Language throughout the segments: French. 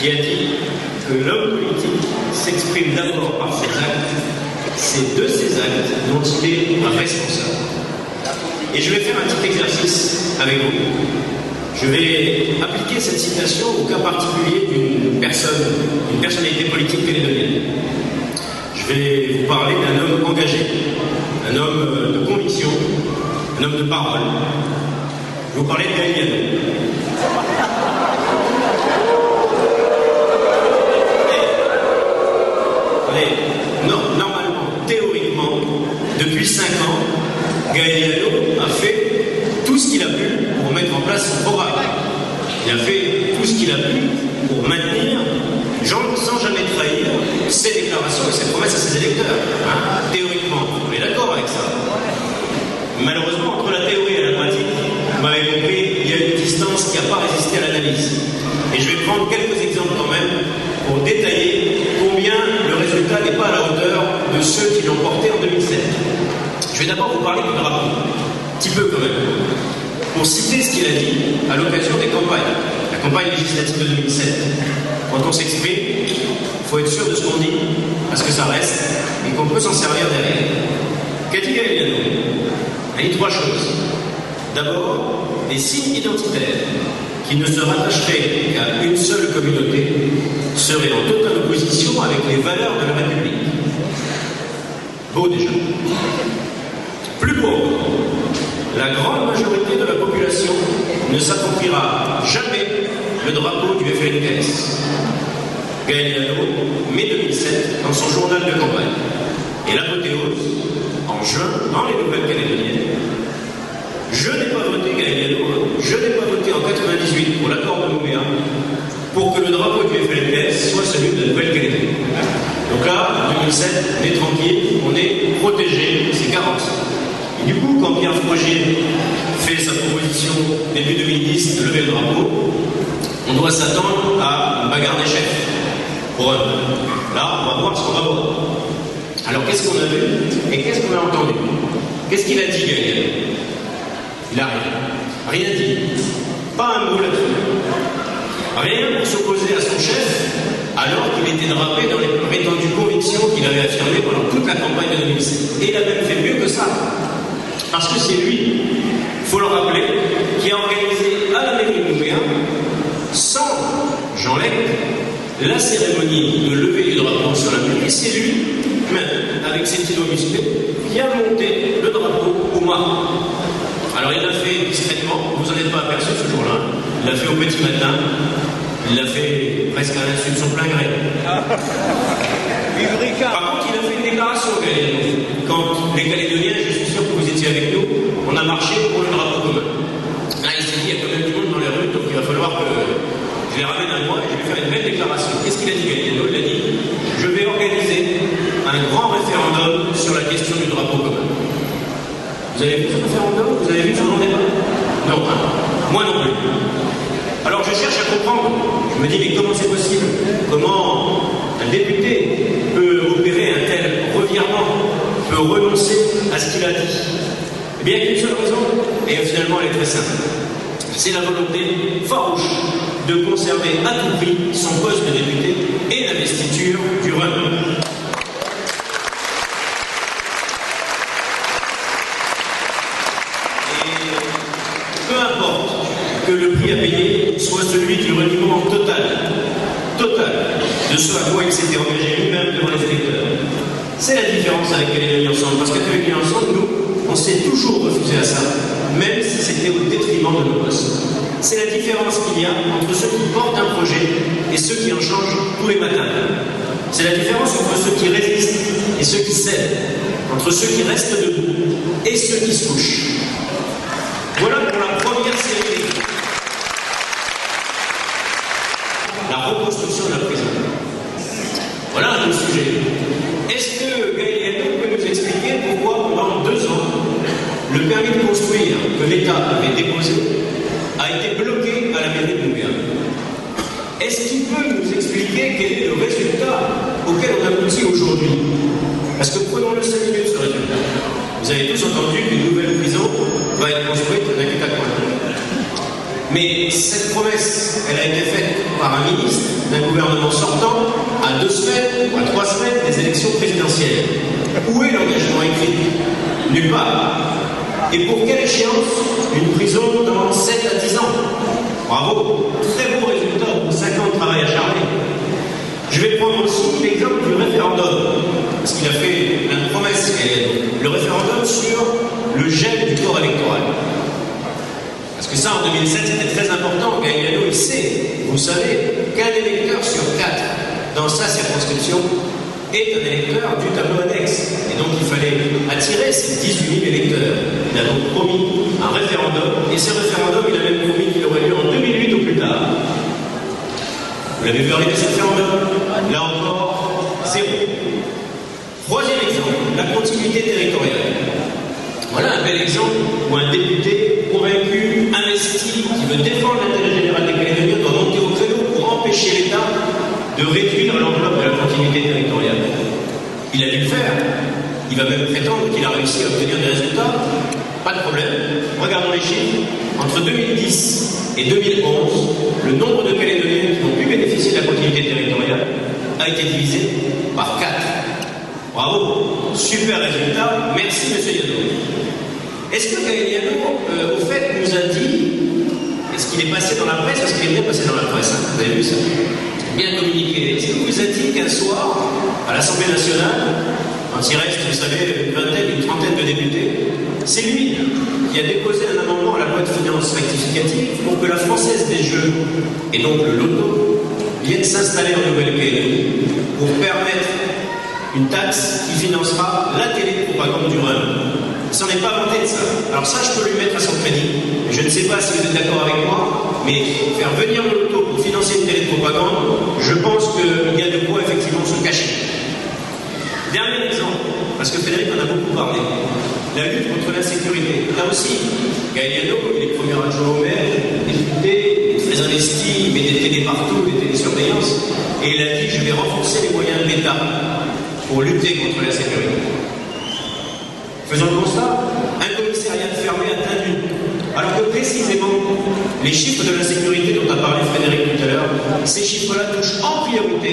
qui a dit que l'homme politique s'exprime d'abord par ses actes, c'est de ces actes dont il est responsable. Et je vais faire un petit exercice avec vous. Je vais appliquer cette citation au cas particulier d'une personnalité politique calédonienne. Je vais vous parler d'un homme engagé, un homme de conviction, un homme de parole. Je vais vous parler de Gaël Yadot. Normalement, théoriquement, depuis 5 ans, Gaël Yadot a fait tout ce qu'il a pu pour mettre en place son programme. Il a fait tout ce qu'il a pu pour maintenir, sans jamais trahir, ses déclarations et ses promesses à ses électeurs. Théoriquement, on est d'accord avec ça. Malheureusement, entre la théorie et la pratique, vous m'avez compris, il y a une distance qui n'a pas résisté à l'analyse. Et je vais prendre quelques exemples quand même pour détailler combien le résultat n'est pas à la hauteur de ceux qui l'ont porté en 2007. Je vais d'abord vous parler du drapeau, un petit peu quand même, pour citer ce qu'il a dit à l'occasion des campagnes, la campagne législative de 2007. Quand on s'exprime, il faut être sûr de ce qu'on dit, parce que ça reste, et qu'on peut s'en servir derrière. Qu'a dit Gaël Yadot ? Il a dit 3 choses. D'abord, des signes identitaires qui ne se rattacheraient qu'à une seule communauté seraient en totale opposition avec les valeurs de la République. Beau déjà. Plus beau encore, la grande majorité de la population ne s'appropriera jamais le drapeau du FLNKS. Gaël Yadot, mai 2007, dans son journal de campagne. Et l'apothéose, en juin, dans les Nouvelles-Calédoniennes, je n'ai pas voté, Gaël Yadot, je n'ai pas voté en 98 pour l'accord de Nouméa pour que le drapeau du FLNKS soit celui de la Nouvelle-Calédonie. Donc là, en 2007, on est tranquille, on est protégé, c'est garanti. Et du coup, quand Pierre Frogier fait sa proposition début 2010 de lever le drapeau, on doit s'attendre à une bagarre des chefs. Pour eux. Là, on va voir ce qu'on va voir. Alors, qu'est-ce qu'on a vu et qu'est-ce qu'on a entendu? Qu'est-ce qu'il a dit, Gaël Yadot? Il n'a rien dit. Pas un mot là-dessus. Rien pour s'opposer à son chef, alors qu'il était drapé dans les prétendues convictions qu'il avait affirmées pendant toute la campagne de 2007. Et il a même fait mieux que ça. Parce que c'est lui, il faut le rappeler, qui a organisé à la mairie de Nouméa, sans Jean Lec, la cérémonie de levée du drapeau sur la mairie. C'est lui, même avec ses petits doigts musclés, qui a monté le drapeau au mât. Alors il l'a fait discrètement, vous n'en êtes pas aperçu ce jour-là. Il l'a fait au petit matin, il l'a fait presque à l'insu de son plein gré. Par contre, il a fait une déclaration, Gaël Yadot. Quand les Calédoniens, je suis sûr que vous étiez avec nous, on a marché pour le drapeau commun. Là, il s'est dit, il y a quand même du monde dans les rues, donc il va falloir que je les ramène à moi et je vais faire une belle déclaration. Qu'est-ce qu'il a dit, Gaël Yadot? Il a dit, je vais organiser un grand référendum sur la question du drapeau commun. Vous avez vu ce référendum? Vous avez vu ce grand débat? Non, moi non plus. Alors je cherche à comprendre. Je me dis, mais comment c'est possible? Comment un député peut opérer un tel revirement, peut renoncer à ce qu'il a dit? Eh bien, il y a qu'une seule raison, et finalement elle est très simple. C'est la volonté farouche de conserver à tout prix son poste de député et l'investiture du Rhum. Peu importe que le prix à payer soit celui du reniement total de ce à quoi il s'était engagé lui-même devant les électeurs. C'est la différence avec Calédonie Ensemble, parce qu'avec Calédonie Ensemble, nous, on s'est toujours refusé à ça, même si c'était au détriment de nos postes. C'est la différence qu'il y a entre ceux qui portent un projet et ceux qui en changent tous les matins. C'est la différence entre ceux qui résistent et ceux qui cèdent, entre ceux qui restent debout et ceux qui se couchent. Voilà pour la première série. La reconstruction de la prison. Voilà un autre sujet. Est-ce que Gaël Yadot peut nous expliquer pourquoi pendant 2 ans, le permis de construire que l'État avait déposé a été bloqué à la mairie de Nouméa? Est-ce qu'il peut nous expliquer quel est le résultat auquel on aboutit aujourd'hui? Parce que prenons-le 5 minutes ce résultat. Vous avez tous entendu qu'une nouvelle prison va être construite à Nakatakwala. Mais cette promesse, elle a été faite par un ministre d'un gouvernement sortant à 2 semaines ou à 3 semaines des élections présidentielles. Où est l'engagement écrit? Nulle part. Et pour quelle échéance? Une prison dans 7 à 10 ans. Bravo, très beau résultat pour 5 ans de travail acharné. Je vais prendre aussi l'exemple du référendum, parce qu'il a fait une promesse, le référendum sur le gel du corps électoral. Parce que ça, en 2007, c'était très important. Gagliano, il sait, vous savez, qu'un électeur sur 4 dans sa circonscription est un électeur du tableau annexe. Et donc, il fallait attirer ces 18 000 électeurs. Il a donc promis un référendum, et ce référendum, il a même promis qu'il aurait lieu en 2008 ou plus tard. Vous l'avez vu arriver, ce référendum? Là encore, zéro. Troisième exemple, la continuité territoriale. Voilà un bel exemple où un député convaincu, investi, qui veut défendre l'intérêt général des Calédoniens doit monter au créneau pour empêcher l'État de réduire l'enveloppe de la continuité territoriale. Il a dû le faire. Il va même prétendre qu'il a réussi à obtenir des résultats. Pas de problème. Regardons les chiffres. Entre 2010 et 2011, le nombre de Calédoniens qui ont pu bénéficier de la continuité territoriale a été divisé par 4. Bravo, super résultat, merci M. Yano. Est-ce que Gagliano, au fait, nous a dit, est-ce qu'il est passé dans la presse? Parce qu'il est bien passé dans la presse, hein, vous avez vu ça? Bien communiqué. Est-ce qu'il vous a dit qu'un soir, à l'Assemblée nationale, quand il reste, vous savez, une vingtaine, une trentaine de députés, c'est lui qui a déposé un amendement à la loi de finances rectificative pour que la Française des Jeux, et donc le loto, vienne s'installer en Nouvelle-Calédonie pour permettre une taxe qui financera la télépropagande du Rhum. Il s'en est pas vanté de ça. Alors ça, je peux lui mettre à son crédit. Je ne sais pas si vous êtes d'accord avec moi, mais faire venir le loto pour financer une télépropagande, je pense qu'il y a de quoi effectivement se cacher. Dernier exemple, parce que Frédéric en a beaucoup parlé, la lutte contre l'insécurité. Là aussi, Gagliano, il est premier adjoint au maire, député, il est très investi, il met des télés partout, des télésurveillances, et il a dit, je vais renforcer les moyens de l'État pour lutter contre l'insécurité. Faisons le constat, un commissariat fermé à Tindu, alors que précisément, les chiffres de l'insécurité dont a parlé Frédéric tout à l'heure, ces chiffres-là touchent en priorité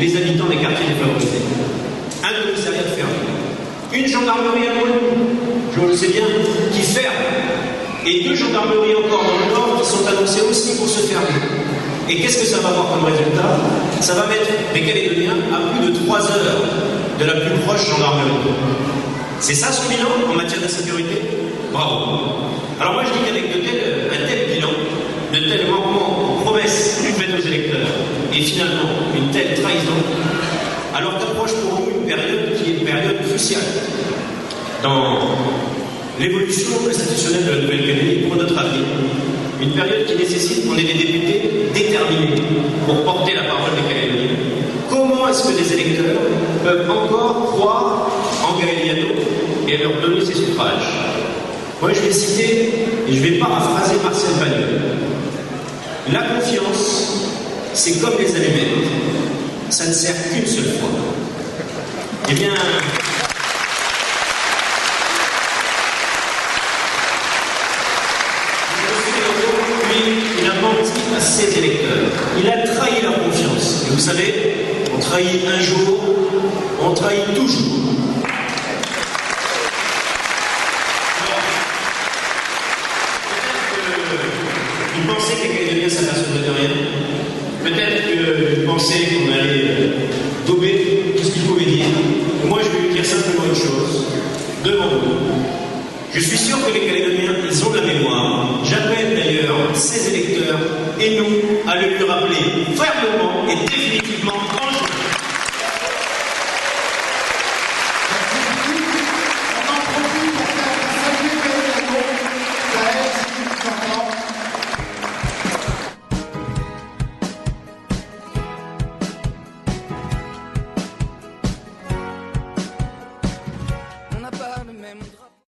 les habitants des quartiers défavorisés. Un commissariat fermé. Une gendarmerie à Moulin, je le sais bien, qui ferme. Et 2 gendarmeries encore dans le nord qui sont annoncées aussi pour se fermer. Et qu'est-ce que ça va avoir comme résultat? Ça va mettre les Calédoniens à plus de 3 heures de la plus proche gendarmerie. C'est ça son bilan en matière d'insécurité? Bravo. Alors moi je dis qu'avec un tel bilan, de tels manquements aux promesses faites aux électeurs, et finalement une telle trahison, alors qu'approche pour nous une période qui est une période cruciale dans l'évolution institutionnelle de la Nouvelle-Calédonie pour notre avenir. Une période qui nécessite qu'on ait des députés déterminés pour porter la parole des Calédoniens. Comment est-ce que les électeurs peuvent encore croire en Gagliano et leur donner ses suffrages? Moi, je vais citer et je vais paraphraser Marcel Pagnol. La confiance, c'est comme les allumettes. Ça ne sert qu'une seule fois. Eh bien, il a menti à ses électeurs. Il a trahi leur confiance. Et vous savez, on trahit un jour, on trahit toujours. Peut-être qu'il pensait que les Calédoniens s'apercevaient de rien. Peut-être qu'il pensait qu'on allait dober tout ce qu'il pouvait dire. Moi, je vais lui dire simplement une chose. Devant vous. Je suis sûr que les Calédoniens, ils ont la mémoire. J'appelle d'ailleurs ces électeurs et nous à le lui rappeler fermement et définitivement.